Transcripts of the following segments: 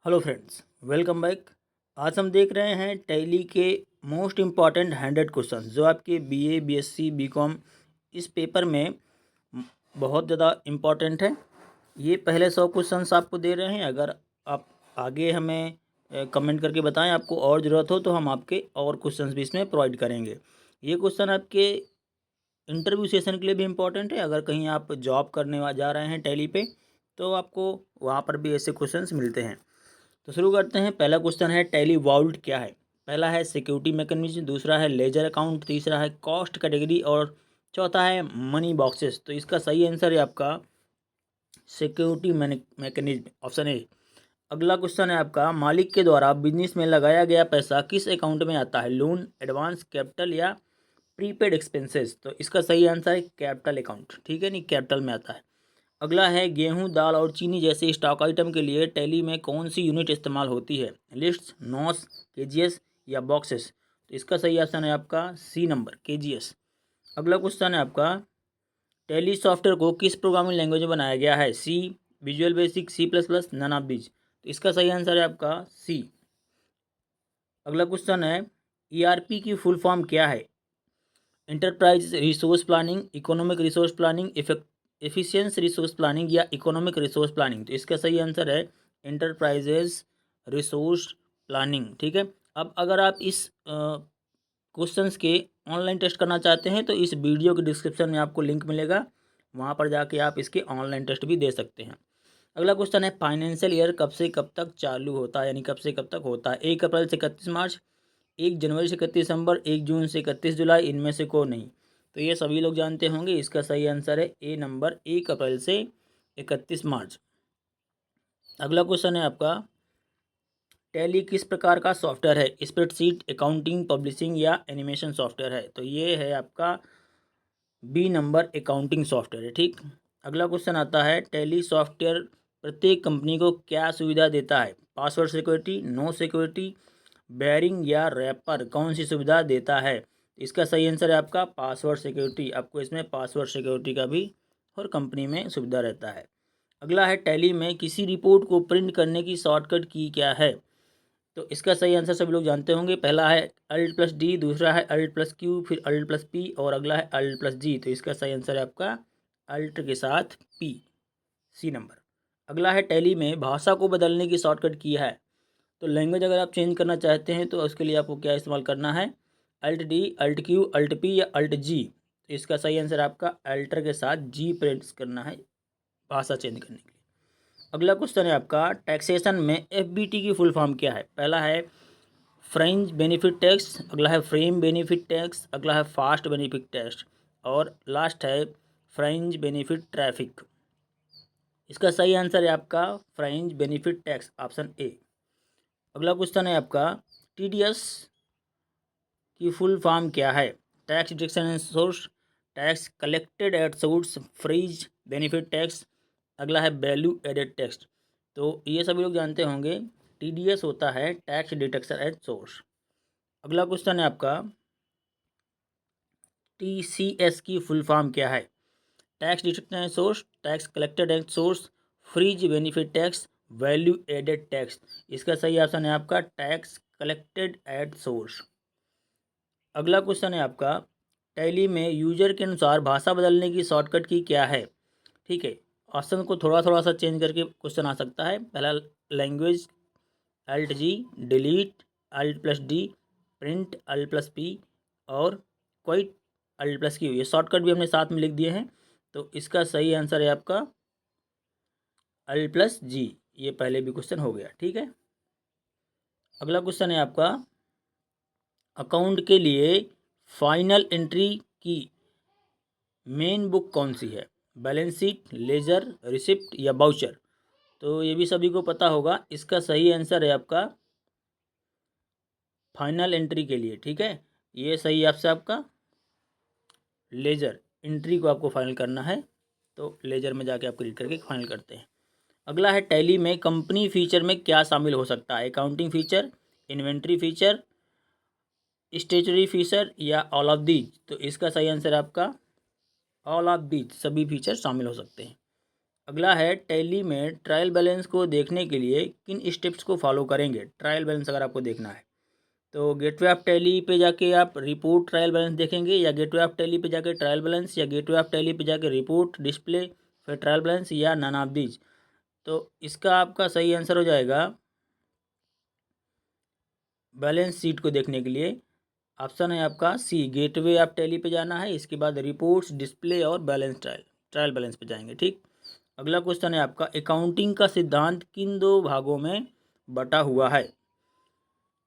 Hello friends, welcome back. आज हम देख रहे हैं टैली के मोस्ट इम्पॉर्टेंट 100 क्वेश्चन जो आपके बीए, बीएससी, बीकॉम इस पेपर में बहुत ज़्यादा इम्पॉर्टेंट है। ये पहले 100 क्वेश्चंस आपको दे रहे हैं। अगर आप आगे हमें कमेंट करके बताएं आपको और ज़रूरत हो तो हम आपके और क्वेश्चंस भी इसमें प्रोवाइड करेंगे। ये क्वेश्चन आपके इंटरव्यू सेशन के लिए भी इम्पॉर्टेंट है। अगर कहीं आप जॉब करने जा रहे हैं टैली पे तो आपको वहाँ पर भी ऐसे क्वेश्चंस मिलते हैं। तो शुरू करते हैं। पहला क्वेश्चन है टैली वॉल्ट क्या है। पहला है सिक्योरिटी मैकेनिज्म, दूसरा है लेजर अकाउंट, तीसरा है कॉस्ट कैटेगरी और चौथा है मनी बॉक्सेस। तो इसका सही आंसर है आपका सिक्योरिटी मैकेनिज्म, ऑप्शन ए। अगला क्वेश्चन है आपका मालिक के द्वारा बिजनेस में लगाया गया पैसा किस अकाउंट में आता है, लोन, एडवांस, कैपिटल या प्रीपेड एक्सपेंसेस। तो इसका सही आंसर है कैपिटल अकाउंट। ठीक है, नहीं कैपिटल में आता है। अगला है गेहूं, दाल और चीनी जैसे स्टॉक आइटम के लिए टैली में कौन सी यूनिट इस्तेमाल होती है, लिस्ट, नॉस, केजीएस या बॉक्सेस। तो इसका सही ऑप्शन है आपका सी नंबर, केजीएस। अगला क्वेश्चन है आपका टैली सॉफ्टवेयर को किस प्रोग्रामिंग लैंग्वेज में बनाया गया है, C, visual basic, C plus plus, none of these. तो इसका सही आंसर है आपका सी। अगला क्वेश्चन है ईआरपी की फुल फॉर्म क्या है, enterprise resource planning, economic resource planning, efficiency resource planning या इकोनॉमिक रिसोर्स प्लानिंग। तो इसका सही आंसर है इंटरप्राइजेज रिसोर्स प्लानिंग। ठीक है। अब अगर आप इस क्वेश्चंस के ऑनलाइन टेस्ट करना चाहते हैं तो इस वीडियो के डिस्क्रिप्शन में आपको लिंक मिलेगा, वहाँ पर जाके आप इसके ऑनलाइन टेस्ट भी दे सकते हैं। अगला क्वेश्चन है फाइनेंशियल ईयर कब से कब तक चालू होता है, यानी कब से कब तक होता है, 1 अप्रैल से 31 मार्च, 1 जनवरी से 31 दिसंबर, 1 जून से 31 जुलाई, इनमें से कोई नहीं। तो ये सभी लोग जानते होंगे। इसका सही आंसर है ए नंबर, 1 अप्रैल से 31 मार्च। अगला क्वेश्चन है आपका टैली किस प्रकार का सॉफ्टवेयर है, स्प्रेडशीट, अकाउंटिंग, पब्लिशिंग या एनिमेशन सॉफ्टवेयर है। तो ये है आपका बी नंबर, अकाउंटिंग सॉफ्टवेयर है। ठीक। अगला क्वेश्चन आता है टैली सॉफ्टवेयर प्रत्येक कंपनी को क्या सुविधा देता है, password security, no security, bearing या रैपर, कौन सी सुविधा देता है। इसका सही आंसर है आपका पासवर्ड सिक्योरिटी। आपको इसमें पासवर्ड सिक्योरिटी का भी हर कंपनी में सुविधा रहता है। अगला है टैली में किसी रिपोर्ट को प्रिंट करने की शॉर्टकट की क्या है। तो इसका सही आंसर सभी लोग जानते होंगे। पहला है अल्ट प्लस डी, दूसरा है अल्ट प्लस क्यू, फिर अल्ट प्लस पी और अगला है अल्ट प्लस जी। तो इसका सही आंसर है आपका अल्ट के साथ पी, सी नंबर। अगला है टैली में भाषा को बदलने की शॉर्टकट की है। तो लैंग्वेज अगर आप चेंज करना चाहते हैं तो उसके लिए आपको क्या इस्तेमाल करना है, alt D, alt Q, alt P या अल्ट जी। तो इसका सही आंसर आपका अल्टर के साथ जी प्रेस करना है भाषा चेंज करने के लिए। अगला क्वेश्चन है आपका टैक्सेशन में एफबीटी की फुल फॉर्म क्या है। पहला है फ्रेंच बेनिफिट टैक्स, अगला है फ्रेम बेनिफिट टैक्स, अगला है फास्ट बेनिफिट टैक्स और लास्ट है फ्रेंच बेनिफिट ट्रैफिक। इसका सही आंसर है आपका French benefit tax, option A. अगला क्वेश्चन है आपका टीडीएस की फुल फॉर्म क्या है, tax deduction and source, tax collected at source, fringe benefit tax, अगला है वैल्यू एडेड टैक्स। तो ये सभी लोग जानते होंगे टीडीएस होता है टैक्स डिडक्शन एट सोर्स। अगला क्वेश्चन है आपका टीसीएस की फुल फॉर्म क्या है, tax deduction at source, tax collected at source, fringe benefit tax, value added tax. इसका सही ऑप्शन है आपका टैक्स कलेक्टेड एट सोर्स। अगला क्वेश्चन है आपका टैली में यूजर के अनुसार भाषा बदलने की शॉर्टकट की क्या है। ठीक है, ऑप्शन को थोड़ा थोड़ा सा चेंज करके क्वेश्चन आ सकता है। पहला language alt G, delete alt plus D, print alt plus P और क्वाइट अल्ट प्लस क्यू। ये शॉर्टकट भी हमने साथ में लिख दिए हैं। तो इसका सही आंसर है आपका अल्ट प्लस जी। ये पहले भी क्वेश्चन हो गया। ठीक है। अगला क्वेश्चन है आपका अकाउंट के लिए फाइनल एंट्री की मेन बुक कौन सी है, बैलेंस शीट, लेजर, रिसिप्ट या बाउचर। तो ये भी सभी को पता होगा। इसका सही आंसर है आपका फाइनल एंट्री के लिए। ठीक है, ये सही आपसे आपका लेजर एंट्री को आपको फाइनल करना है तो लेजर में जाके आप क्लिक करके फाइनल करते हैं। अगला है टैली में कंपनी फीचर में क्या शामिल हो सकता है, accounting feature, inventory feature, statutory feature या ऑल ऑफ दीज। तो इसका सही आंसर आपका ऑल ऑफ दीज, सभी फीचर शामिल हो सकते हैं। अगला है टैली में ट्रायल बैलेंस को देखने के लिए किन स्टेप्स को फॉलो करेंगे। ट्रायल बैलेंस अगर आपको देखना है तो गेटवे ऑफ टैली पे जाके आप रिपोर्ट ट्रायल बैलेंस देखेंगे, या गेटवे ऑफ टैली पे जाके ट्रायल बैलेंस, या गेटवे ऑफ टैली पे जाके रिपोर्ट डिस्प्ले फिर ट्रायल बैलेंस, या नन ऑफ दीज। तो इसका आपका सही आंसर हो जाएगा बैलेंस शीट को देखने के लिए ऑप्शन है आपका सी, गेटवे ऑफ टैली पे जाना है, इसके बाद रिपोर्ट्स डिस्प्ले और बैलेंस ट्रायल बैलेंस पे जाएंगे। ठीक। अगला क्वेश्चन है आपका अकाउंटिंग का सिद्धांत किन दो भागों में बटा हुआ है।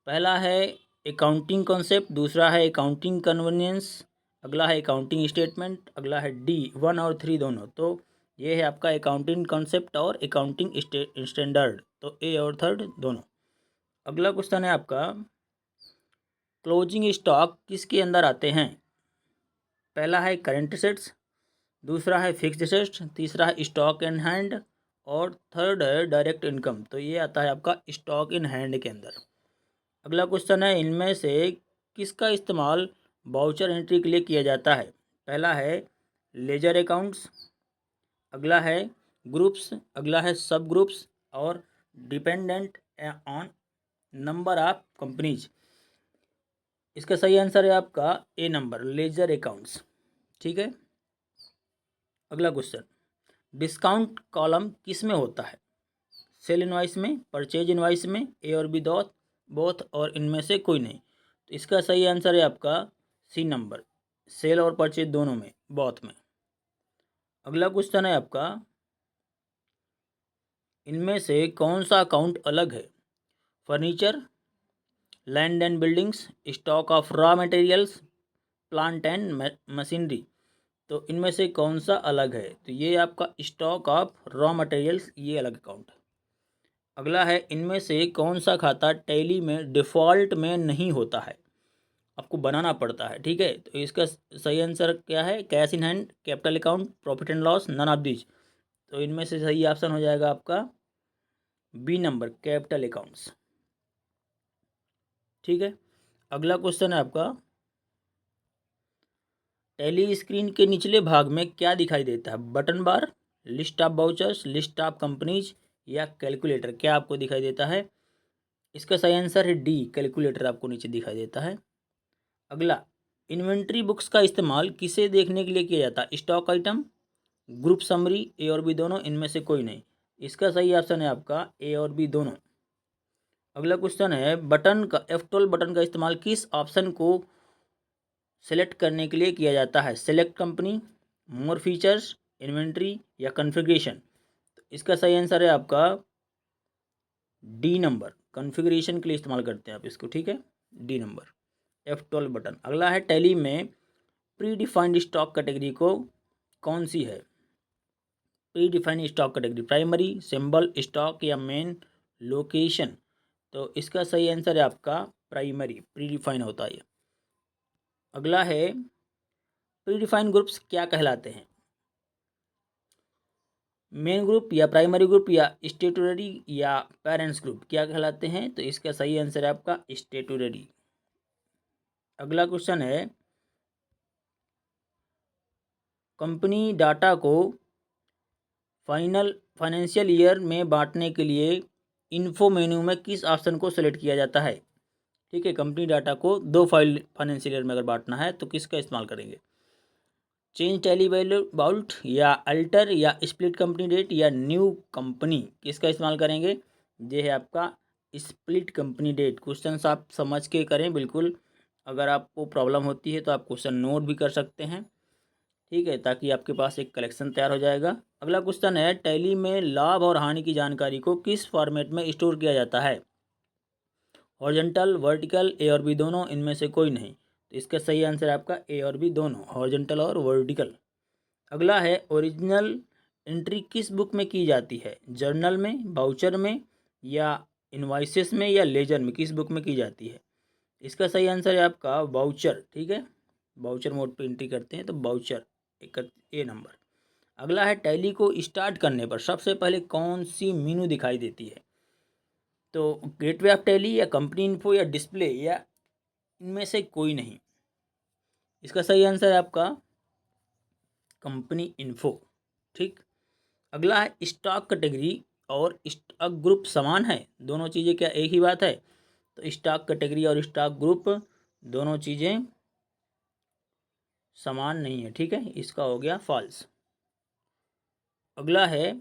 पहला है अकाउंटिंग कॉन्सेप्ट, दूसरा है अकाउंटिंग कन्वीनियंस, अगला है अकाउंटिंग स्टेटमेंट, अगला है डी 1 और 3 दोनों। तो ये है आपका अकाउंटिंग कॉन्सेप्ट और अकाउंटिंग स्टैंडर्ड, तो ए और थर्ड दोनों। अगला क्वेश्चन है आपका क्लोजिंग स्टॉक किसके अंदर आते हैं। पहला है करंट एसेट्स, दूसरा है फिक्स्ड एसेट्स, तीसरा है स्टॉक इन हैंड और थर्ड है डायरेक्ट इनकम। तो ये आता है आपका स्टॉक इन हैंड के अंदर। अगला क्वेश्चन है इनमें से किसका इस्तेमाल वाउचर एंट्री के लिए किया जाता है। पहला है लेजर अकाउंट्स, अगला है ग्रुप्स, अगला है सब ग्रुप्स और dependent on number of companies. इसका सही आंसर है आपका ए नंबर, लेजर अकाउंट्स। ठीक है। अगला क्वेश्चन डिस्काउंट कॉलम किस में होता है। सेल इनवाइस में, परचेज इनवाइस में, ए और बी दोस्त बोथ और इनमें से कोई नहीं। तो इसका सही आंसर है आपका सी नंबर, सेल और परचेज दोनों में, बोथ में। अगला क्वेश्चन है आपका इनमें से कौन सा अकाउंट अलग है। Furniture, land and buildings, stock of raw materials, plant and machinery. तो इनमें से कौन सा अलग है। तो ये आपका स्टॉक ऑफ रॉ मटेरियल्स, ये अलग अकाउंट है। अगला है इनमें से कौन सा खाता टैली में डिफ़ॉल्ट में नहीं होता है, आपको बनाना पड़ता है। ठीक है। तो इसका सही आंसर क्या है, cash in hand, capital account, profit and loss, none of these. तो इनमें से सही ऑप्शन हो जाएगा आपका बी नंबर, कैपिटल अकाउंट्स। ठीक है। अगला क्वेश्चन है आपका टैली स्क्रीन के निचले भाग में क्या दिखाई देता है। Button bar, list of vouchers, list of companies या कैलकुलेटर। क्या आपको दिखाई देता है। इसका सही आंसर है डी, कैलकुलेटर आपको नीचे दिखाई देता है। अगला इन्वेंट्री बुक्स का इस्तेमाल किसे देखने के लिए किया जाता है। स्टॉक आइटम, ग्रुप समरी, ए और बी दोनों, इनमें से कोई नहीं। इसका सही ऑप्शन है आपका ए और बी दोनों। अगला क्वेश्चन है बटन का F12 बटन का इस्तेमाल किस ऑप्शन को सेलेक्ट करने के लिए किया जाता है। Select company, more features, inventory या कॉन्फ़िगरेशन। तो इसका सही आंसर है आपका डी नंबर, कॉन्फ़िगरेशन के लिए इस्तेमाल करते हैं आप इसको। ठीक है, डी नंबर F12 बटन। अगला है टैली में प्री डिफाइंड स्टॉक कैटेगरी को कौन सी है। Pre defined stock category primary, symbol, stock या मेन लोकेशन। तो इसका सही आंसर है आपका प्राइमरी, प्री डिफाइन होता है। अगला है प्री डिफाइंड ग्रुप्स क्या कहलाते हैं। मेन ग्रुप या प्राइमरी ग्रुप या स्टेटूटरी या पेरेंट्स ग्रुप, क्या कहलाते हैं। तो इसका सही आंसर है आपका स्टेटूटरी। अगला क्वेश्चन है कंपनी डाटा को फाइनेंशियल ईयर में बांटने के लिए इन्फो मेन्यू में किस ऑप्शन को सेलेक्ट किया जाता है। ठीक है, कंपनी डाटा को दो फाइनेंशियल ईयर में अगर बांटना है तो किसका इस्तेमाल करेंगे। चेंज टैली वैल्यू बाउल्ट या अल्टर या स्प्लिट कंपनी डेट या न्यू कंपनी, किसका इस्तेमाल करेंगे। ये है आपका स्प्लिट कंपनी डेट। क्वेश्चन आप समझ के करें बिल्कुल। अगर आपको प्रॉब्लम होती है तो आप क्वेश्चन नोट भी कर सकते हैं। ठीक है, ताकि आपके पास एक कलेक्शन तैयार हो जाएगा। अगला क्वेश्चन है टैली में लाभ और हानि की जानकारी को किस फॉर्मेट में स्टोर किया जाता है। हॉरिजॉन्टल, वर्टिकल, ए और बी दोनों, इनमें से कोई नहीं। तो इसका सही आंसर है आपका ए और बी दोनों, हॉरिजॉन्टल और वर्टिकल। अगला है ओरिजिनल एंट्री किस बुक में की जाती है। जर्नल में, बाउचर में या इनवाइसेस में या लेजर में, किस बुक में की जाती है। इसका सही आंसर है आपका बाउचर। ठीक है, बाउचर मोड पे एंट्री करते हैं तो बाउचर एक ए नंबर। अगला है टैली को स्टार्ट करने पर सबसे पहले कौन सी मेनू दिखाई देती है। तो गेटवे ऑफ टैली या कंपनी इन्फो या डिस्प्ले या इनमें से कोई नहीं। इसका सही आंसर है आपका कंपनी इन्फो। ठीक। अगला है स्टॉक कैटेगरी और स्टॉक ग्रुप समान है, दोनों चीज़ें क्या एक ही बात है? तो स्टॉक कैटेगरी और स्टॉक ग्रुप दोनों चीज़ें समान नहीं है, ठीक है, इसका हो गया फॉल्स। अगला है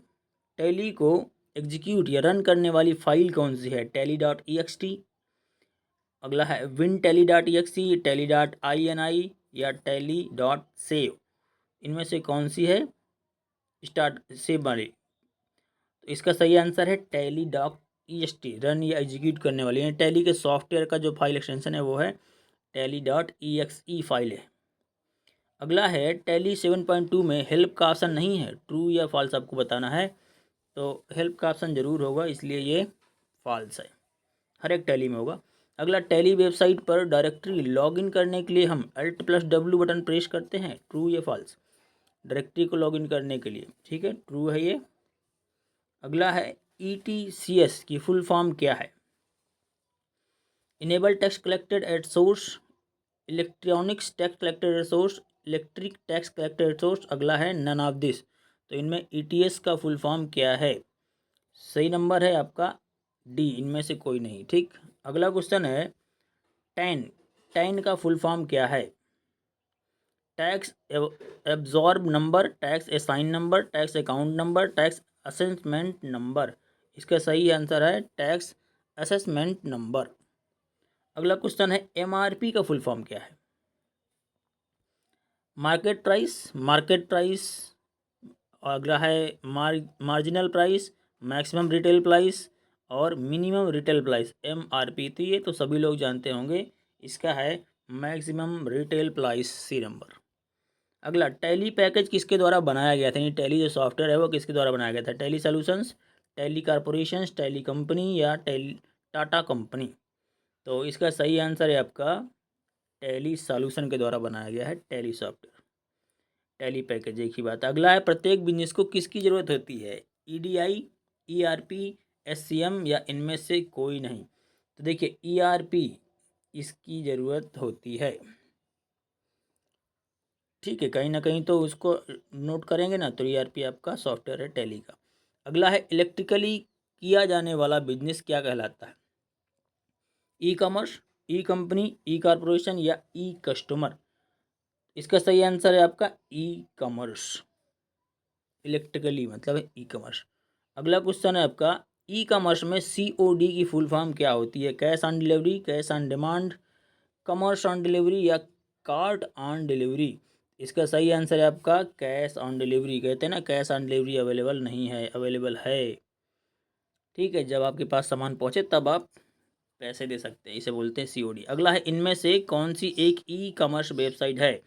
टैली को एग्जीक्यूट या रन करने वाली फाइल कौन सी है? tally.ext। अगला है विन tally.exe, tally.ini या tally.save, इनमें से कौन सी है स्टार्ट से वाली? तो इसका सही आंसर है tally.ext, रन या एग्जीक्यूट करने वाली है। टैली के सॉफ्टवेयर का जो फाइल एक्सटेंशन है वो है tally.exe फाइल है। अगला है टैली 7.2 में हेल्प का ऑप्शन नहीं है, ट्रू या फॉल्स आपको बताना है। तो हेल्प का ऑप्शन जरूर होगा, इसलिए ये फॉल्स है, हर एक टैली में होगा। अगला टैली वेबसाइट पर डायरेक्टरी लॉगिन करने के लिए हम Alt+W बटन प्रेस करते हैं, ट्रू या फॉल्स? डायरेक्टरी को लॉगिन करने के लिए, ठीक है, ट्रू है ये। अगला है ETCS की फुल फॉर्म क्या है? Enable tax collected at source, electronics tax collected at source, electric tax collected at source. अगला है नन ऑफ दिस। तो इनमें ETS का फुल फॉर्म क्या है? सही नंबर है आपका डी, इनमें से कोई नहीं, ठीक। अगला क्वेश्चन है टैन, टैन का फुल फॉर्म क्या है? Tax absorb number, tax assign number, tax account number, tax assessment number. इसका सही आंसर है टैक्स असेसमेंट नंबर। अगला क्वेश्चन है MRP का फुल फॉर्म क्या है? Market price, market price. अगला है marginal price, maximum retail price और मिनिमम रिटेल प्राइस, MRP। तो ये तो सभी लोग जानते होंगे, इसका है maximum retail price, C number. अगला टैली पैकेज किसके द्वारा बनाया गया था? यानी टैली जो सॉफ्टवेयर है वो किसके द्वारा बनाया गया था? Tally solutions, tally corporations, tally company या टैली टाटा कंपनी? तो इसका सही आंसर है आपका टैली सॉल्यूशन के द्वारा बनाया गया है, टैली सॉफ्टवेयर, टैली पैकेज, एक ही बात। अगला है प्रत्येक बिजनेस को किसकी ज़रूरत होती है? EDI, ERP, SCM या इनमें से कोई नहीं? तो देखिए ERP इसकी ज़रूरत होती है, ठीक है, कहीं ना कहीं तो उसको नोट करेंगे ना, तो ERP आपका सॉफ्टवेयर है टैली का। अगला है इलेक्ट्रिकली किया जाने वाला बिजनेस क्या कहलाता है? ई कॉमर्स, ई कंपनी, ई कॉरपोरेशन या ई कस्टमर? इसका सही आंसर है आपका ई कॉमर्स, इलेक्ट्रिकली मतलब है ई कॉमर्स। अगला क्वेश्चन है आपका ई कॉमर्स में COD की फुल फॉर्म क्या होती है? Cash on delivery, cash on demand, commerce on delivery या कार्ट ऑन डिलीवरी? इसका सही आंसर है आपका कैश ऑन डिलीवरी। कहते हैं ना कैश ऑन डिलीवरी अवेलेबल नहीं है, अवेलेबल है, ठीक है, जब आपके पास सामान पहुंचे तब आप पैसे दे सकते हैं, इसे बोलते हैं COD। अगला है इनमें से कौन सी एक ई कॉमर्स वेबसाइट है?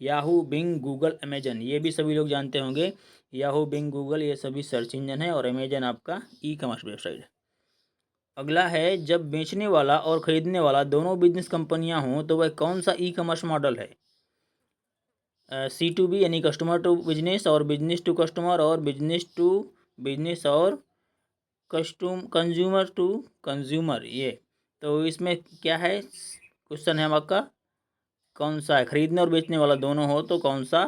याहू, बिंग, गूगल, अमेजन, ये भी सभी लोग जानते होंगे। याहू, बिंग, गूगल ये सभी सर्च इंजन है और अमेजन आपका ई कॉमर्स वेबसाइट है। अगला है जब बेचने वाला और खरीदने वाला दोनों बिजनेस कंपनियां हों तो वह कौन सा ई कॉमर्स मॉडल है? C2B यानी कस्टमर टू बिजनेस और बिजनेस टू कस्टमर और बिजनेस टू बिजनेस और कंज्यूमर टू कंज्यूमर, ये तो इसमें क्या है क्वेश्चन है आपका, कौन सा है? खरीदने और बेचने वाला दोनों हो तो कौन सा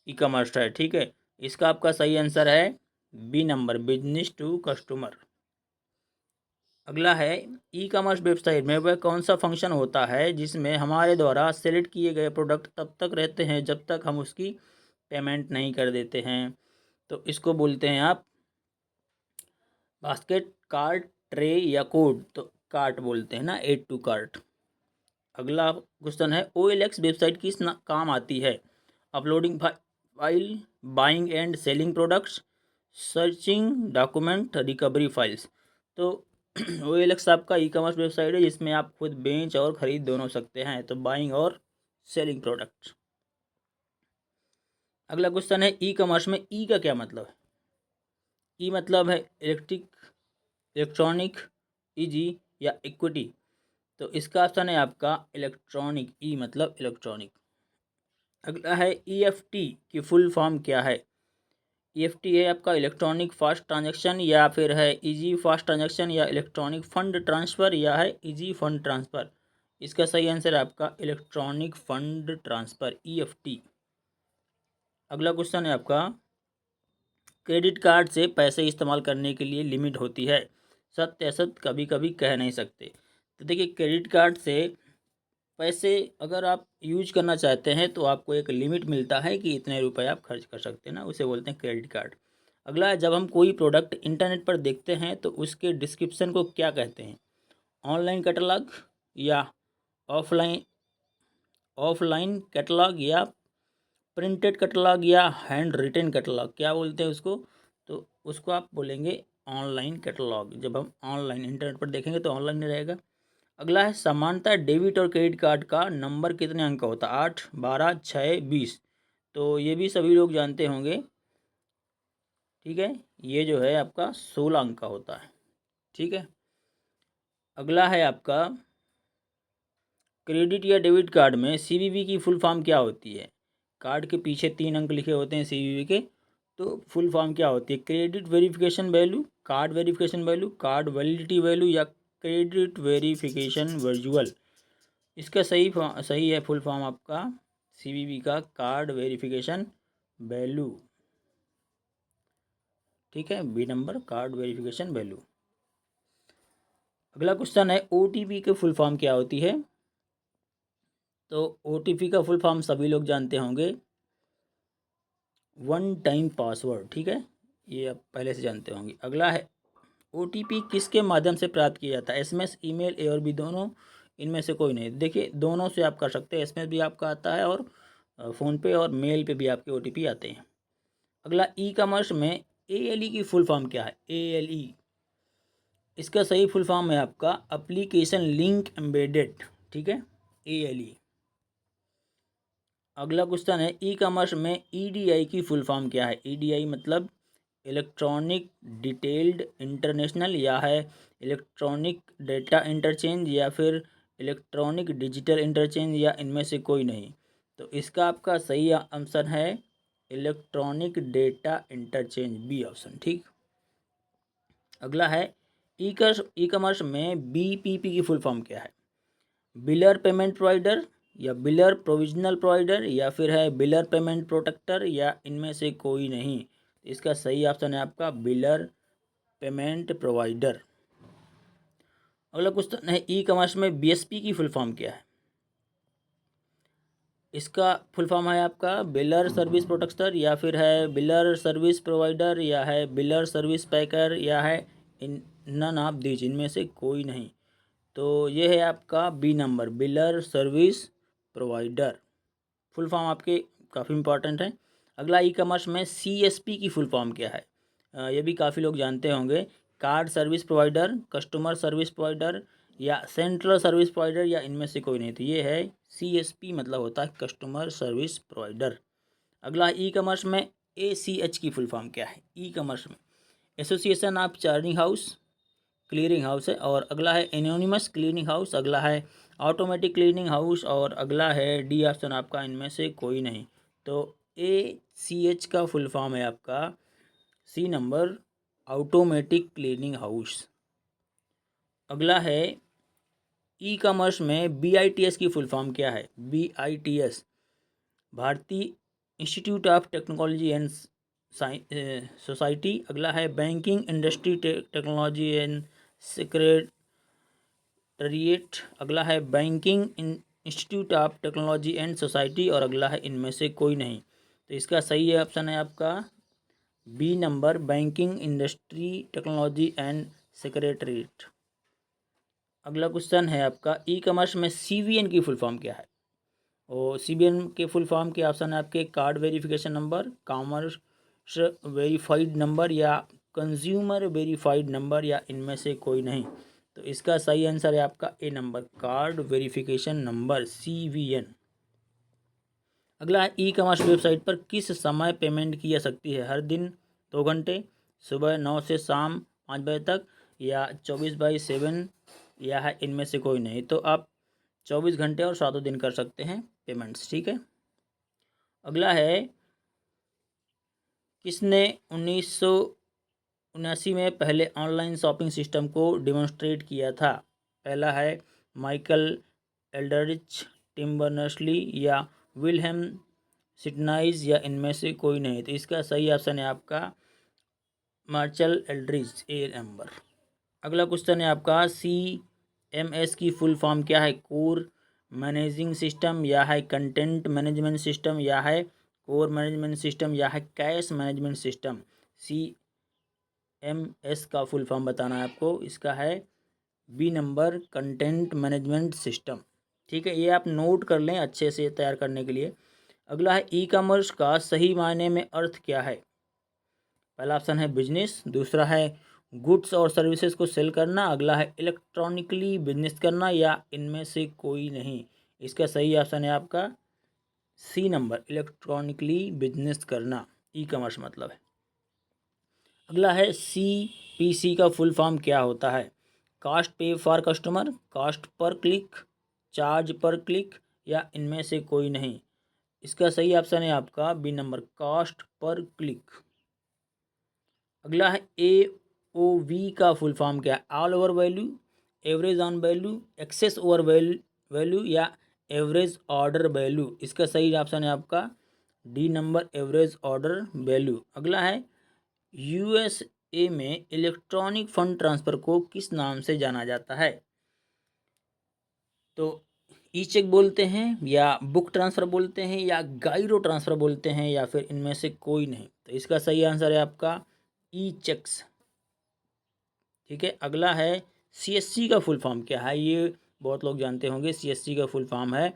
ई कॉमर्स है, ठीक है, इसका आपका सही आंसर है B number, business to customer. अगला है ई कॉमर्स वेबसाइट में वह कौन सा फंक्शन होता है जिसमें हमारे द्वारा सेलेक्ट किए गए प्रोडक्ट तब तक रहते हैं जब तक हम उसकी पेमेंट नहीं कर देते हैं? तो इसको बोलते हैं आप बास्केट, कार्ट, ट्रे या कोड? तो कार्ट बोलते हैं ना, एड टू कार्ट। अगला क्वेश्चन है OLX वेबसाइट किस काम आती है? Uploading file, buying and selling products, searching document, recovery files? तो OLX आपका ई कॉमर्स वेबसाइट है जिसमें आप खुद बेच और खरीद दोनों सकते हैं, तो बाइंग और सेलिंग प्रोडक्ट्स। अगला क्वेश्चन है ई कॉमर्स में ई का क्या मतलब है? ई मतलब है इलेक्ट्रिक, इलेक्ट्रॉनिक, ईजी या इक्विटी? तो इसका ऑप्शन है आपका इलेक्ट्रॉनिक, ई मतलब इलेक्ट्रॉनिक। अगला है EFT की फुल फॉर्म क्या है? EFT है आपका इलेक्ट्रॉनिक फास्ट ट्रांजैक्शन या फिर है इजी फास्ट ट्रांजैक्शन या इलेक्ट्रॉनिक फंड ट्रांसफ़र या है इजी फंड ट्रांसफ़र? इसका सही आंसर है आपका इलेक्ट्रॉनिक फंड ट्रांसफ़र, EFT। अगला क्वेश्चन है आपका क्रेडिट कार्ड से पैसे इस्तेमाल करने के लिए लिमिट होती है, सत्य असत कभी कभी कह नहीं सकते। तो देखिए, क्रेडिट कार्ड से पैसे अगर आप यूज करना चाहते हैं तो आपको एक लिमिट मिलता है कि इतने रुपए आप खर्च कर सकते हैं ना, उसे बोलते हैं क्रेडिट कार्ड। अगला है, जब हम कोई प्रोडक्ट इंटरनेट पर देखते हैं तो उसके डिस्क्रिप्शन को क्या कहते हैं? ऑनलाइन कैटलॉग या ऑफलाइन ऑफलाइन कैटलॉग या प्रिंटेड कैटलॉग या हैंड रिटन कैटलॉग, क्या बोलते हैं उसको? तो उसको आप बोलेंगे ऑनलाइन कैटलॉग। जब हम ऑनलाइन इंटरनेट पर देखेंगे तो ऑनलाइन रहेगा। अगला है, सामान्यतः डेबिट और क्रेडिट कार्ड का नंबर कितने अंक का होता है? 8, 12, 6, 20। तो ये भी सभी लोग जानते होंगे, ठीक है। ये जो है आपका 16 अंक का होता है, ठीक है। अगला है आपका, क्रेडिट या डेबिट कार्ड में सीवीवी की फुल फॉर्म क्या होती है? कार्ड के पीछे 3 अंक लिखे होते हैं सीवीवी के, तो फुल फॉर्म क्या होती है? Credit verification value, card verification value, card validity value या क्रेडिट वेरिफिकेशन वर्चुअल। इसका सही है फुल फॉर्म आपका सीवीवी का कार्ड वेरिफिकेशन वैल्यू, ठीक है। B number, card verification value. अगला क्वेश्चन है, ओटीपी के फुल फॉर्म क्या होती है? तो ओटीपी का फुल फॉर्म सभी लोग जानते होंगे, वन टाइम पासवर्ड, ठीक है। ये आप पहले से जानते होंगे। अगला है, ओटीपी किसके माध्यम से प्राप्त किया जाता है? एसएमएस, ईमेल, ए और बी दोनों, इनमें से कोई नहीं। देखिए, दोनों से आप कर सकते हैं, एसएमएस भी आपका आता है और फ़ोन पे और मेल पे भी आपके ओटीपी आते हैं। अगला, ई कॉमर्स में एएलई की फुल फॉर्म क्या है? एएलई, इसका सही फुल फॉर्म है आपका एप्लीकेशन लिंक एम्बेडेड, ठीक है, एएलई। अगला क्वेश्चन है, ई कॉमर्स में ईडीआई की फुल फॉर्म क्या है? ईडीआई मतलब इलेक्ट्रॉनिक डिटेल्ड इंटरनेशनल, या है इलेक्ट्रॉनिक डेटा इंटरचेंज, या फिर इलेक्ट्रॉनिक डिजिटल इंटरचेंज, या इनमें से कोई नहीं। तो इसका आपका सही आंसर है electronic data interchange, B option, ठीक। अगला है, ई कॉमर्स में बीपीपी की फुल फॉर्म क्या है? बिलर पेमेंट प्रोवाइडर, या बिलर प्रोविजनल प्रोवाइडर, या फिर है बिलर पेमेंट प्रोटेक्टर, या इनमें से कोई नहीं। इसका सही ऑप्शन है आपका बिलर पेमेंट प्रोवाइडर। अगला क्वेश्चन है, ई कॉमर्स में बीएसपी की फुल फॉर्म क्या है? इसका फुल फॉर्म है आपका बिलर सर्विस प्रोटेक्टर, या फिर है बिलर सर्विस प्रोवाइडर, या है बिलर सर्विस पैकर, या है इन नन ऑफ दीज, इनमें से कोई नहीं। तो ये है आपका बी नंबर, बिलर सर्विस प्रोवाइडर। फुल फॉर्म आपके काफ़ी इंपॉर्टेंट है। अगला, ई कॉमर्स में सीएसपी की फुल फॉर्म क्या है? ये भी काफ़ी लोग जानते होंगे, card service provider, customer service provider, या सेंट्रल सर्विस प्रोवाइडर, या इनमें से कोई नहीं। तो ये है सीएसपी, मतलब होता है कस्टमर सर्विस प्रोवाइडर। अगला, ई कॉमर्स में एसीएच की फुल फॉर्म क्या है? ई कॉमर्स में association of charging house, clearing house है। और अगला है एनोनिमस क्लीनिंग हाउस, अगला है ऑटोमेटिक क्लीनिंग हाउस, और अगला है डी ऑप्शन आपका इनमें से कोई नहीं। तो ACH का फुल फॉर्म है आपका C number, automatic cleaning house. अगला है, ई कॉमर्स में BITS की फुल फॉर्म क्या है? BITS, Bharatiya institute of technology and society. अगला है, banking industry technology and secretariat. अगला है, banking institute of technology and society, और अगला है इनमें से कोई नहीं। तो इसका सही ऑप्शन है आपका B number, banking industry technology and secretariat. अगला क्वेश्चन है आपका, ई कॉमर्स में CVN की फुल फॉर्म क्या है? और CVN के फुल फॉर्म के ऑप्शन है आपके card verification number, commerce verified number, या कंज्यूमर वेरीफाइड नंबर, या इनमें से कोई नहीं। तो इसका सही आंसर है आपका A number, card verification number, CVN। अगला है, ई कॉमर्स वेबसाइट पर किस समय पेमेंट की जा सकती है? हर दिन 2 घंटे, सुबह 9 से शाम 5 बजे तक, या 24/7, या है इनमें से कोई नहीं। तो आप 24 घंटे और 7 दिन कर सकते हैं पेमेंट्स, ठीक है। अगला है, किसने 1979 में पहले ऑनलाइन शॉपिंग सिस्टम को डिमॉन्स्ट्रेट किया था? पहला है माइकल एल्डरिच, टिम बर्नर्स-ली, या विल्हेम सिटनाइज, या इनमें से कोई नहीं। तो इसका सही ऑप्शन है आपका मार्शल एल्ड्रिज ए नंबर। अगला क्वेश्चन है आपका CMS की फुल फॉर्म क्या है? कोर मैनेजिंग सिस्टम, या है कंटेंट मैनेजमेंट सिस्टम, या है कोर मैनेजमेंट सिस्टम, या है कैश मैनेजमेंट सिस्टम। CMS का फुल फॉर्म बताना है आपको। इसका है B number, content management system. ठीक है, ये आप नोट कर लें अच्छे से तैयार करने के लिए। अगला है ई कॉमर्स का सही मायने में अर्थ क्या है? पहला ऑप्शन है बिजनेस, दूसरा है गुड्स और सर्विसेज को सेल करना, अगला है इलेक्ट्रॉनिकली बिजनेस करना, या इनमें से कोई नहीं। इसका सही ऑप्शन है आपका सी नंबर, इलेक्ट्रॉनिकली बिजनेस करना, ई कॉमर्स मतलब है। अगला है CPC का फुल फॉर्म क्या होता है? कास्ट पे for customer, cast per click, charge पर क्लिक, या इनमें से कोई नहीं। इसका सही ऑप्शन है आपका B number, cost per click. अगला है AOV का फुल फॉर्म क्या है? All over value, average on value, excess over value, या एवरेज ऑर्डर वैल्यू। इसका सही ऑप्शन है आपका D number, average order value. अगला है USA में इलेक्ट्रॉनिक फंड ट्रांसफर को किस नाम से जाना जाता है? तो ई चेक बोलते हैं, या बुक ट्रांसफ़र बोलते हैं, या गाइरो ट्रांसफ़र बोलते हैं, या फिर इनमें से कोई नहीं। तो इसका सही आंसर है आपका ई चेक्स। ठीक है, अगला है CSC का फुल फॉर्म क्या है? ये बहुत लोग जानते होंगे। CSC का फुल फॉर्म है,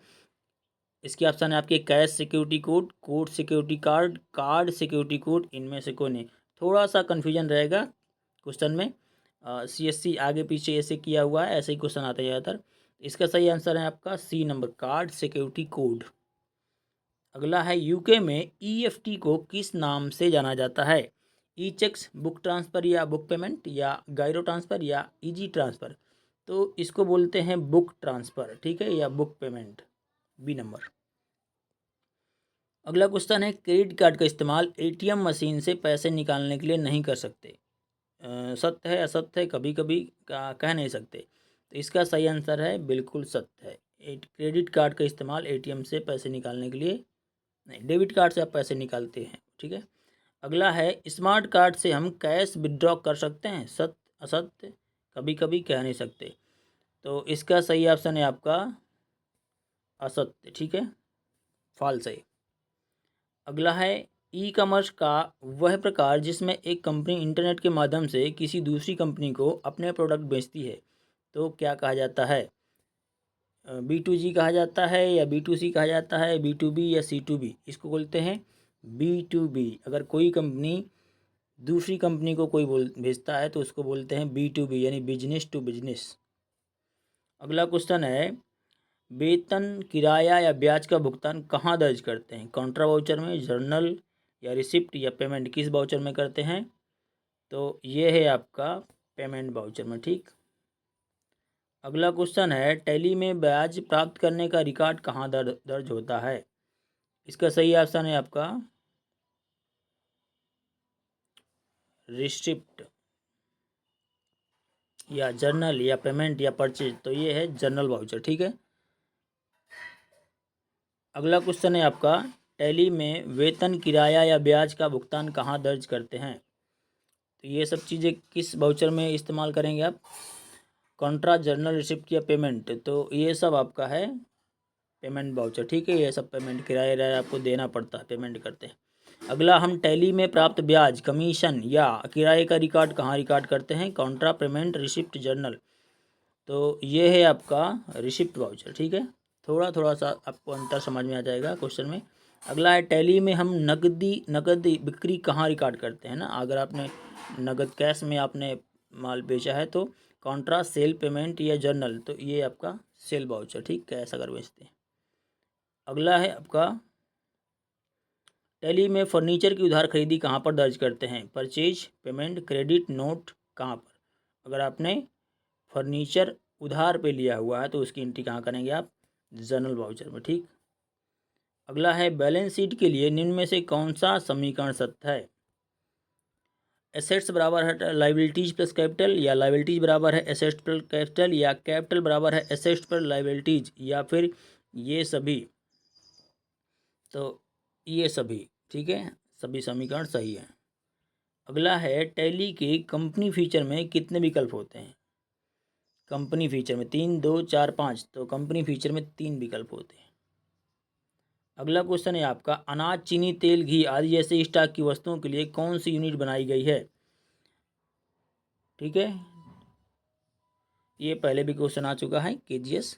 इसके ऑप्शन है आपके cash security code, code security card, card security code, इनमें से कोई नहीं। थोड़ा सा कन्फ्यूजन रहेगा क्वेश्चन में। CSC आगे पीछे ऐसे किया हुआ है, ऐसे ही क्वेश्चन आते हैं ज़्यादातर। इसका सही आंसर है आपका C number, card security code. अगला है UK में EFT को किस नाम से जाना जाता है? ई चेक्स, बुक ट्रांसफ़र या बुक पेमेंट, या गाइरो ट्रांसफ़र, या EG ट्रांसफ़र। तो इसको बोलते हैं बुक ट्रांसफ़र, ठीक है, या बुक पेमेंट, बी नंबर। अगला क्वेश्चन है क्रेडिट कार्ड का इस्तेमाल ATM मशीन से पैसे निकालने के लिए नहीं कर सकते। सत्य है असत्य है, कभी कभी कह नहीं सकते। तो इसका सही आंसर है बिल्कुल सत्य है। क्रेडिट कार्ड का इस्तेमाल ATM से पैसे निकालने के लिए नहीं, डेबिट कार्ड से आप पैसे निकालते हैं। ठीक है, अगला है स्मार्ट कार्ड से हम कैश विड्रॉ कर सकते हैं? सत्य असत्य, कभी कभी कह नहीं सकते। तो इसका सही ऑप्शन है आपका असत्य, ठीक है, फॉल्स है। अगला है ई कॉमर्स का वह प्रकार जिसमें एक कंपनी इंटरनेट के माध्यम से किसी दूसरी कंपनी को अपने प्रोडक्ट बेचती है, तो क्या कहा जाता है? B2G कहा जाता है, या B2C कहा जाता है, B2B या C2B। इसको बोलते हैं B2B। अगर कोई कंपनी दूसरी कंपनी को कोई भेजता है तो उसको बोलते हैं B2B, यानी बिजनेस टू बिजनेस। अगला क्वेश्चन है वेतन, किराया या ब्याज का भुगतान कहाँ दर्ज करते हैं? कॉन्ट्रा वाउचर में, जर्नल, या रिसिप्ट, या पेमेंट, किस वाउचर में करते हैं? तो ये है आपका पेमेंट वाउचर में। ठीक, अगला क्वेश्चन है टैली में ब्याज प्राप्त करने का रिकॉर्ड कहाँ दर्ज होता है? इसका सही ऑप्शन है आपका रिसिप्ट, या जर्नल, या पेमेंट, या परचेज। तो ये है जर्नल वाउचर। ठीक है, अगला क्वेश्चन है आपका टैली में वेतन, किराया या ब्याज का भुगतान कहाँ दर्ज करते हैं? तो ये सब चीज़ें किस वाउचर में इस्तेमाल करेंगे आप? कॉन्ट्रा, जर्नल, रिसिप्ट, या पेमेंट। तो ये सब आपका है पेमेंट वाउचर। ठीक है, ये सब पेमेंट, किराया आपको देना पड़ता है, पेमेंट करते हैं। अगला, हम टैली में प्राप्त ब्याज, कमीशन या किराए का रिकॉर्ड कहाँ रिकॉर्ड करते हैं? Contra, payment, receipt, journal. तो ये है आपका रिसिप्ट वाउचर। ठीक है, थोड़ा थोड़ा सा आपको अंतर समझ में आ जाएगा क्वेश्चन में। अगला है टैली में हम नगद बिक्री कहाँ रिकॉर्ड करते हैं ना? अगर आपने नगद कैश में आपने माल बेचा है तो कॉन्ट्रा, सेल, पेमेंट, या जर्नल। तो ये आपका सेल वाउचर, ठीक, कैश अगर बेचते हैं। अगला है आपका टैली में फर्नीचर की उधार खरीदी कहाँ पर दर्ज करते हैं? परचेज, पेमेंट, क्रेडिट, नोट, कहाँ पर? अगर आपने फर्नीचर उधार पे लिया हुआ है तो उसकी एंट्री कहाँ करेंगे आप? जर्नल वाउचर में। ठीक, अगला है बैलेंस शीट के लिए निम्न में से कौन सा समीकरण सत्य है? एसेट्स बराबर है लाइबिलिटीज प्लस कैपिटल, या लाइबिलिटीज बराबर है एसेट्स प्लस कैपिटल, या कैपिटल बराबर है एसेट्स प्लस लाइबिलिटीज, या फिर ये सभी। तो ये सभी, ठीक है, सभी समीकरण सही है। अगला है टैली के कंपनी फीचर में कितने विकल्प होते हैं। कंपनी फीचर में 3, 2, 4, 5, तो कंपनी फीचर में 3 विकल्प होते हैं। अगला क्वेश्चन है आपका, अनाज, चीनी, तेल, घी आदि जैसे स्टॉक की वस्तुओं के लिए कौन सी यूनिट बनाई गई है। ठीक है, ये पहले भी क्वेश्चन आ चुका है, केजीएस,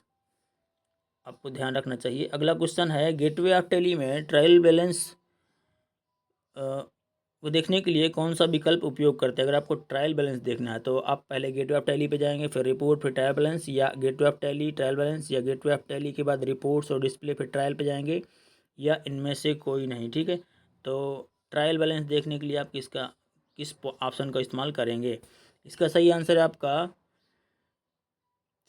आपको ध्यान रखना चाहिए। अगला क्वेश्चन है, गेटवे ऑफ टैली में ट्रायल बैलेंस को देखने के लिए कौन सा विकल्प उपयोग करते हैं। अगर आपको ट्रायल बैलेंस देखना है तो आप पहले गेटवे ऑफ टैली पे जाएंगे, फिर रिपोर्ट, फिर ट्रायल बैलेंस, या gateway of tally trial balance, या गेटवे ऑफ टैली के बाद रिपोर्ट्स और डिस्प्ले, फिर ट्रायल पे जाएंगे, या इनमें से कोई नहीं। ठीक है, तो ट्रायल बैलेंस देखने के लिए आप किस ऑप्शन का इस्तेमाल करेंगे। इसका सही आंसर है आपका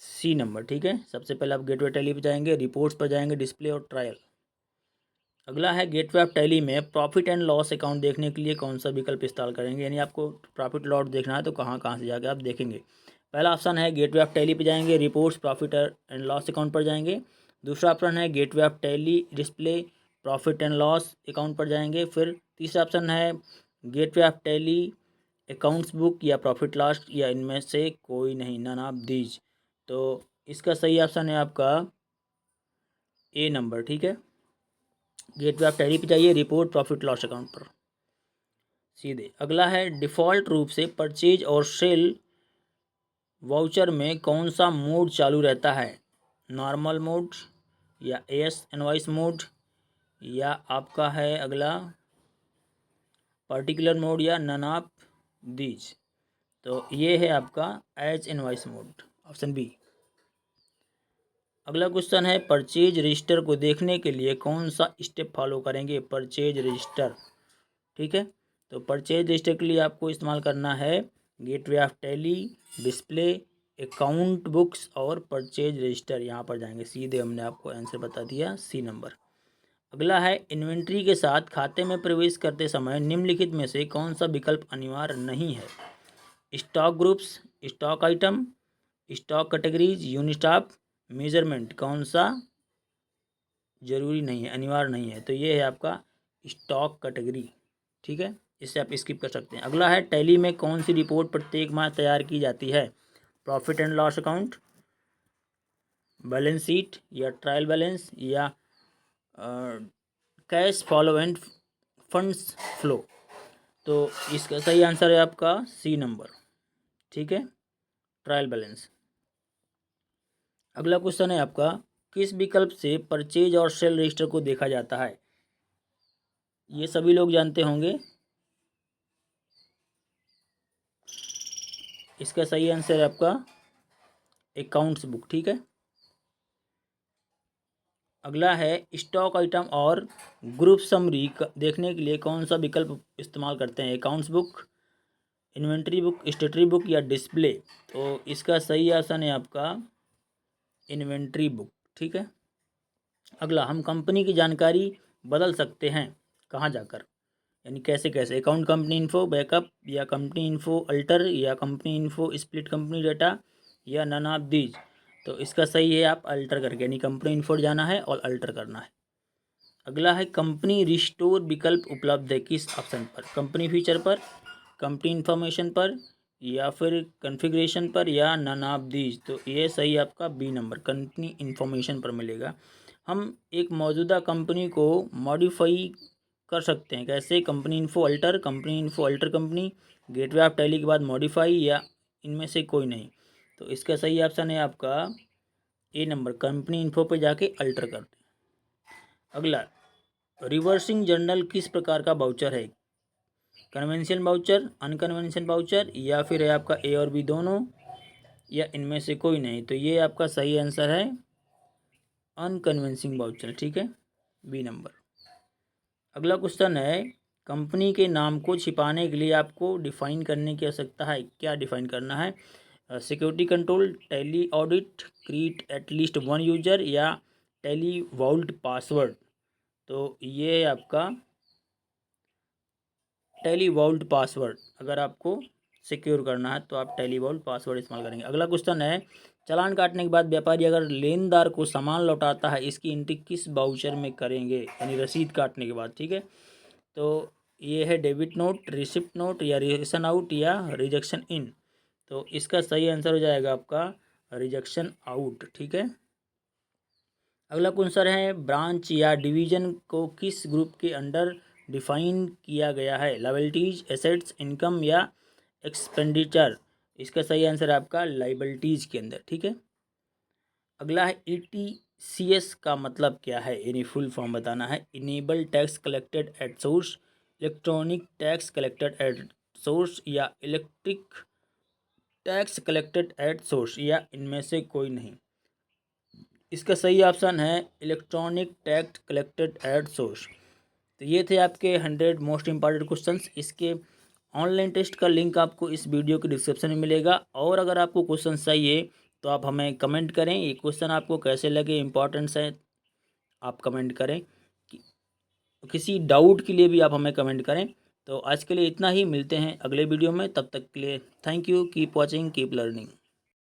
सी नंबर। ठीक है, सबसे पहले आप गेटवे टैली पे जाएंगे, रिपोर्ट्स पर जाएंगे, डिस्प्ले और ट्रायल। अगला है, गेटवे ऑफ टैली में प्रॉफिट एंड लॉस अकाउंट देखने के लिए कौन सा विकल्प इस्तेमाल करेंगे। यानी आपको प्रॉफिट लॉस देखना है तो कहाँ कहाँ से जाकर आप देखेंगे। पहला ऑप्शन है गेटवे ऑफ टैली पे जाएंगे, reports, profit and loss account पर जाएंगे। दूसरा ऑप्शन है gateway of tally, display, profit and loss account पर जाएंगे। फिर तीसरा ऑप्शन है gateway of tally, accounts book, या प्रॉफिट लॉस, या इनमें से कोई नहीं, नन ऑफ दीज। तो इसका सही ऑप्शन है आपका ए नंबर। ठीक है, गेटवे ऑफ टैली पे जाइए, रिपोर्ट, प्रॉफिट लॉस अकाउंट पर सीधे। अगला है, डिफ़ॉल्ट रूप से परचेज और सेल वाउचर में कौन सा मोड चालू रहता है। नॉर्मल मोड, या एस इनवॉइस मोड, या आपका है अगला पर्टिकुलर मोड, या नन ऑफ दीज। तो ये है आपका H invoice mode, option B. अगला क्वेश्चन है, परचेज रजिस्टर को देखने के लिए कौन सा स्टेप फॉलो करेंगे। परचेज रजिस्टर, ठीक है, तो परचेज रजिस्टर के लिए आपको इस्तेमाल करना है gateway of tally, display, account books और परचेज रजिस्टर। यहाँ पर जाएंगे सीधे, हमने आपको आंसर बता दिया, सी नंबर। अगला है, इन्वेंट्री के साथ खाते में प्रवेश करते समय निम्नलिखित में से कौन सा विकल्प अनिवार्य नहीं है। Stock groups, stock item, stock categories, unit of measurement, कौन सा जरूरी नहीं है, अनिवार्य नहीं है। तो ये है आपका स्टॉक कैटेगरी। ठीक है, इससे आप स्किप कर सकते हैं। अगला है, टैली में कौन सी रिपोर्ट प्रत्येक माह तैयार की जाती है। Profit and loss account, balance sheet, या ट्रायल बैलेंस, या cash follow end funds flow. तो इसका सही आंसर है आपका सी नंबर। ठीक है, ट्रायल बैलेंस। अगला क्वेश्चन है आपका, किस विकल्प से परचेज और सेल रजिस्टर को देखा जाता है। ये सभी लोग जानते होंगे। इसका सही आंसर है आपका अकाउंट्स बुक। ठीक है, अगला है, स्टॉक आइटम और ग्रुप समरी देखने के लिए कौन सा विकल्प इस्तेमाल करते हैं। Accounts book, inventory book, स्टेटरी book, या डिस्प्ले। तो इसका सही ऑप्शन है आपका इन्वेंट्री बुक। ठीक है, अगला, हम कंपनी की जानकारी बदल सकते हैं कहाँ जाकर, यानी कैसे कैसे। अकाउंट कंपनी इन्फो बैकअप, या कंपनी इन्फो अल्टर, या company info split company data, या नन ऑफ दीज। तो इसका सही है आप अल्टर करके, यानी कंपनी इन्फो जाना है और अल्टर करना है। अगला है, कंपनी रिस्टोर विकल्प उपलब्ध है किस ऑप्शन पर। कंपनी फीचर पर, कंपनी इन्फॉर्मेशन पर, या फिर कॉन्फ़िगरेशन पर, या नन ऑफ दीज। तो ये सही आपका बी नंबर, कंपनी इन्फॉर्मेशन पर मिलेगा। हम एक मौजूदा कंपनी को मॉडिफाई कर सकते हैं कैसे। Company info alter, company info alter company, gateway of tally के बाद मॉडिफाई, या इनमें से कोई नहीं। तो इसका सही ऑप्शन है आपका ए नंबर, कंपनी इन्फो पे जाके अल्टर कर दें। अगला, रिवर्सिंग जर्नल किस प्रकार का वाउचर है। कन्वेंशन वाउचर, अनकन्वेंशन वाउचर, या फिर है आपका ए और बी दोनों, या इनमें से कोई नहीं। तो ये आपका सही आंसर है अनकन्वेंसिंग वाउचर। ठीक है, बी नंबर। अगला क्वेश्चन है, कंपनी के नाम को छिपाने के लिए आपको डिफाइन करने की आवश्यकता है। क्या डिफाइन करना है। Security control, tally audit, create at least one user, या टैली वॉल्ट पासवर्ड। तो ये है आपका टैली वॉल्ट पासवर्ड। अगर आपको सिक्योर करना है तो आप टैली वॉल्ट पासवर्ड इस्तेमाल करेंगे। अगला क्वेश्चन है, चालान काटने के बाद व्यापारी अगर लेनदार को सामान लौटाता है, इसकी एंट्री किस वाउचर में करेंगे, यानी रसीद काटने के बाद। ठीक है, तो ये है डेबिट नोट, रिसिप्ट नोट या रिजेक्शन आउट या रिजेक्शन इन। तो इसका सही आंसर हो जाएगा आपका रिजेक्शन आउट। ठीक है। अगला क्वेश्चन है ब्रांच या डिवीजन को किस ग्रुप के अंडर डिफाइन किया गया है? लायबिलिटीज, एसेट्स, इनकम या एक्सपेंडिचर। इसका सही आंसर है आपका लायबिलिटीज के अंदर। ठीक है। अगला है ETCS का मतलब क्या है? यानी फुल फॉर्म बताना है। Enable tax collected at source, electronic tax collected at source या electric tax collected at source या इनमें से कोई नहीं। इसका सही ऑप्शन है electronic tax collected at source. तो ये थे आपके 100 मोस्ट इंपॉर्टेंट क्वेश्चंस। इसके ऑनलाइन टेस्ट का लिंक आपको इस वीडियो के डिस्क्रिप्शन में मिलेगा। और अगर आपको क्वेश्चन चाहिए तो आप हमें कमेंट करें, ये क्वेश्चन आपको कैसे लगे, इंपॉर्टेंस है, आप कमेंट करें। किसी डाउट के लिए भी आप हमें कमेंट करें। तो आज के लिए इतना ही, मिलते हैं अगले वीडियो में, तब तक के लिए thank you, keep watching, keep learning.